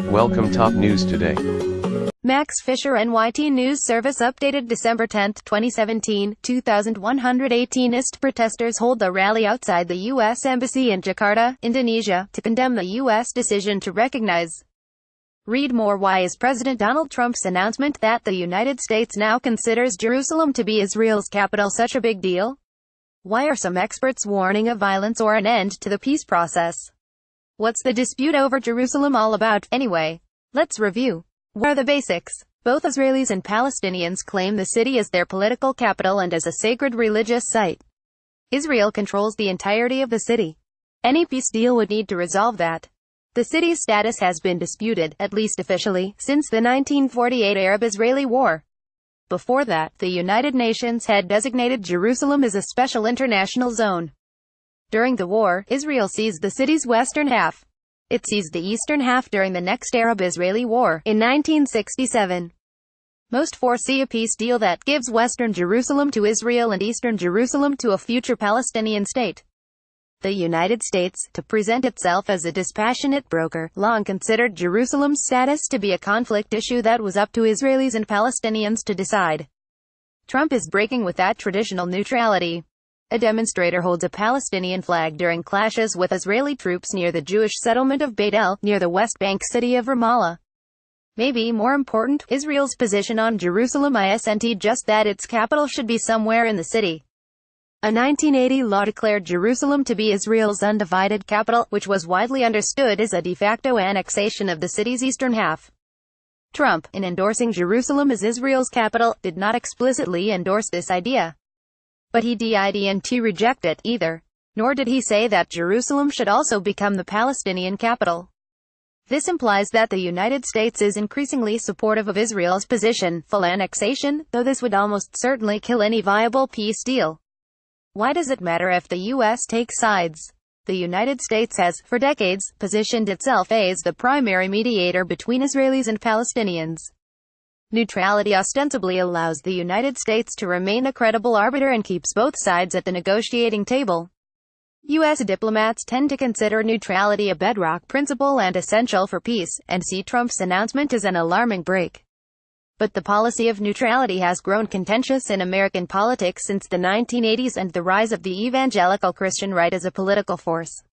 Welcome top news today. Max Fisher NYT News Service updated December 10, 2017, 2,118 ISTProtesters hold a rally outside the U.S. Embassy in Jakarta, Indonesia, to condemn the U.S. decision to recognize. Read more. Why is President Donald Trump's announcement that the United States now considers Jerusalem to be Israel's capital such a big deal? Why are some experts warning of violence or an end to the peace process? What's the dispute over Jerusalem all about, anyway? Let's review. What are the basics? Both Israelis and Palestinians claim the city as their political capital and as a sacred religious site. Israel controls the entirety of the city. Any peace deal would need to resolve that. The city's status has been disputed, at least officially, since the 1948 Arab-Israeli War. Before that, the United Nations had designated Jerusalem as a special international zone. During the war, Israel seized the city's western half. It seized the eastern half during the next Arab-Israeli War, in 1967. Most foresee a peace deal that gives western Jerusalem to Israel and eastern Jerusalem to a future Palestinian state. The United States, to present itself as a dispassionate broker, long considered Jerusalem's status to be a conflict issue that was up to Israelis and Palestinians to decide. Trump is breaking with that traditional neutrality. A demonstrator holds a Palestinian flag during clashes with Israeli troops near the Jewish settlement of Beit El, near the West Bank city of Ramallah. Maybe more important, Israel's position on Jerusalem isn't just that its capital should be somewhere in the city. A 1980 law declared Jerusalem to be Israel's undivided capital, which was widely understood as a de facto annexation of the city's eastern half. Trump, in endorsing Jerusalem as Israel's capital, did not explicitly endorse this idea. But he didn't reject it, either. Nor did he say that Jerusalem should also become the Palestinian capital. This implies that the United States is increasingly supportive of Israel's position, full annexation, though this would almost certainly kill any viable peace deal. Why does it matter if the U.S. takes sides? The United States has, for decades, positioned itself as the primary mediator between Israelis and Palestinians. Neutrality ostensibly allows the United States to remain a credible arbiter and keeps both sides at the negotiating table. U.S. diplomats tend to consider neutrality a bedrock principle and essential for peace, and see Trump's announcement as an alarming break. But the policy of neutrality has grown contentious in American politics since the 1980s and the rise of the evangelical Christian right as a political force.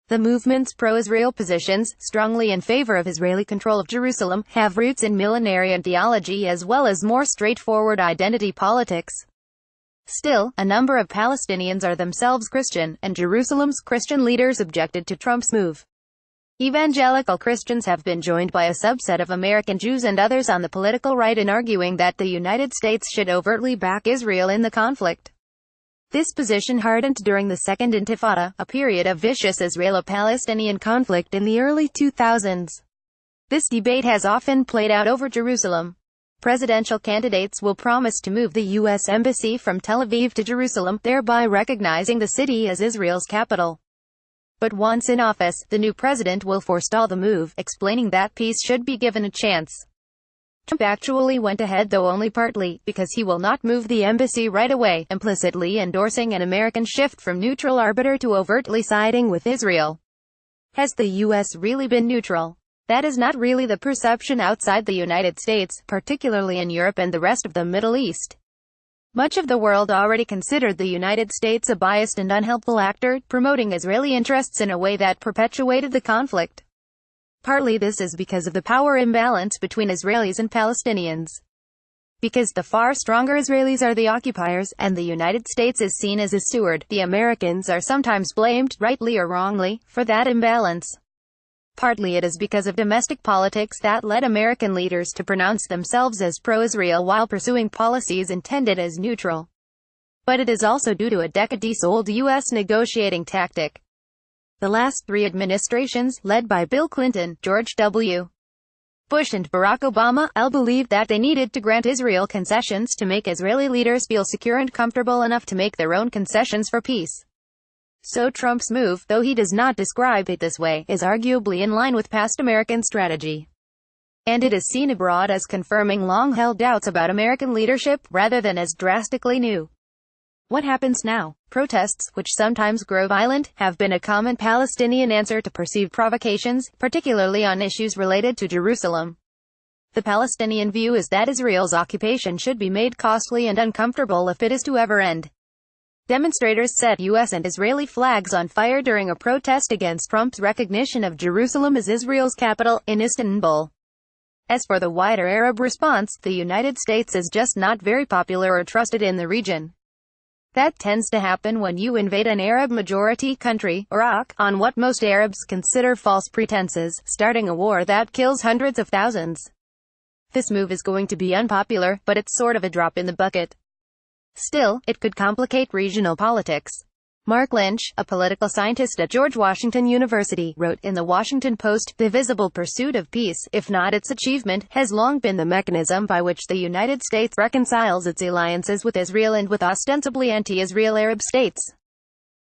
The movement's pro-Israel positions, strongly in favor of Israeli control of Jerusalem, have roots in millenarian theology as well as more straightforward identity politics. Still, a number of Palestinians are themselves Christian, and Jerusalem's Christian leaders objected to Trump's move. Evangelical Christians have been joined by a subset of American Jews and others on the political right in arguing that the United States should overtly back Israel in the conflict. This position hardened during the Second Intifada, a period of vicious Israelo-Palestinian conflict in the early 2000s. This debate has often played out over Jerusalem. Presidential candidates will promise to move the U.S. Embassy from Tel Aviv to Jerusalem, thereby recognizing the city as Israel's capital. But once in office, the new president will forestall the move, explaining that peace should be given a chance. Trump actually went ahead, though only partly, because he will not move the embassy right away, implicitly endorsing an American shift from neutral arbiter to overtly siding with Israel. Has the U.S. really been neutral? That is not really the perception outside the United States, particularly in Europe and the rest of the Middle East. Much of the world already considered the United States a biased and unhelpful actor, promoting Israeli interests in a way that perpetuated the conflict. Partly this is because of the power imbalance between Israelis and Palestinians. Because the far stronger Israelis are the occupiers, and the United States is seen as a steward, the Americans are sometimes blamed, rightly or wrongly, for that imbalance. Partly it is because of domestic politics that led American leaders to pronounce themselves as pro-Israel while pursuing policies intended as neutral. But it is also due to a decades-old U.S. negotiating tactic. The last three administrations, led by Bill Clinton, George W. Bush and Barack Obama, all believed that they needed to grant Israel concessions to make Israeli leaders feel secure and comfortable enough to make their own concessions for peace. So Trump's move, though he does not describe it this way, is arguably in line with past American strategy. And it is seen abroad as confirming long-held doubts about American leadership, rather than as drastically new. What happens now? protests, which sometimes grow violent, have been a common Palestinian answer to perceived provocations, particularly on issues related to Jerusalem. The Palestinian view is that Israel's occupation should be made costly and uncomfortable if it is to ever end. Demonstrators set U.S. and Israeli flags on fire during a protest against Trump's recognition of Jerusalem as Israel's capital, in Istanbul. As for the wider Arab response, the United States is just not very popular or trusted in the region. That tends to happen when you invade an Arab-majority country, Iraq, on what most Arabs consider false pretenses, starting a war that kills hundreds of thousands. This move is going to be unpopular, but it's sort of a drop in the bucket. Still, it could complicate regional politics. Mark Lynch, a political scientist at George Washington University, wrote in The Washington Post, "The visible pursuit of peace, if not its achievement, has long been the mechanism by which the United States reconciles its alliances with Israel and with ostensibly anti-Israel Arab states.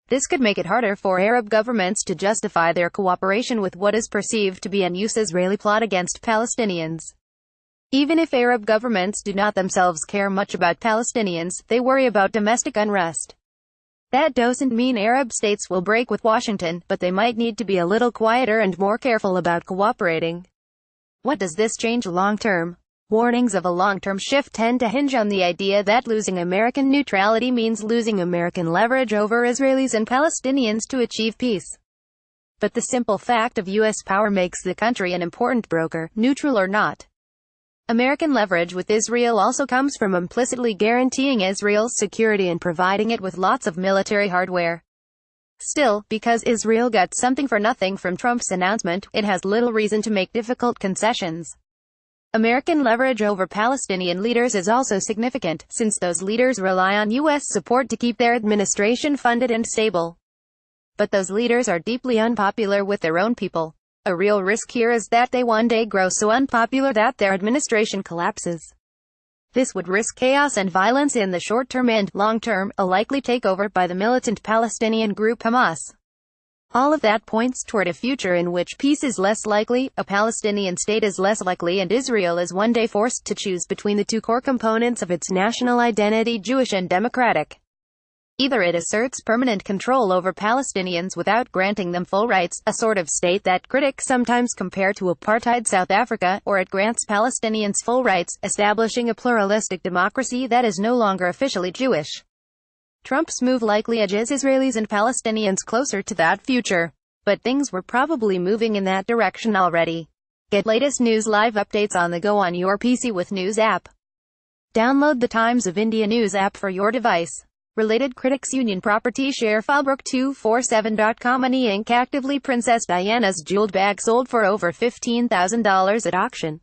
This could make it harder for Arab governments to justify their cooperation with what is perceived to be an Israeli plot against Palestinians. Even if Arab governments do not themselves care much about Palestinians, they worry about domestic unrest. That doesn't mean Arab states will break with Washington, but they might need to be a little quieter and more careful about cooperating. What does this change long-term? Warnings of a long-term shift tend to hinge on the idea that losing American neutrality means losing American leverage over Israelis and Palestinians to achieve peace. But the simple fact of U.S. power makes the country an important broker, neutral or not. American leverage with Israel also comes from implicitly guaranteeing Israel's security and providing it with lots of military hardware. Still, because Israel got something for nothing from Trump's announcement, it has little reason to make difficult concessions. American leverage over Palestinian leaders is also significant, since those leaders rely on U.S. support to keep their administration funded and stable. But those leaders are deeply unpopular with their own people. A real risk here is that they one day grow so unpopular that their administration collapses. This would risk chaos and violence in the short term and, long term, a likely takeover by the militant Palestinian group Hamas. All of that points toward a future in which peace is less likely, a Palestinian state is less likely, and Israel is one day forced to choose between the two core components of its national identity, Jewish and democratic. Either it asserts permanent control over Palestinians without granting them full rights, a sort of state that critics sometimes compare to apartheid South Africa, or it grants Palestinians full rights, establishing a pluralistic democracy that is no longer officially Jewish. Trump's move likely edges Israelis and Palestinians closer to that future. But things were probably moving in that direction already. Get latest news live updates on the go on your PC with News app. Download the Times of India News app for your device. Related Critics Union Property Share Filebrook247.com. Money Inc. actively Princess Diana's jeweled bag sold for over $15,000 at auction.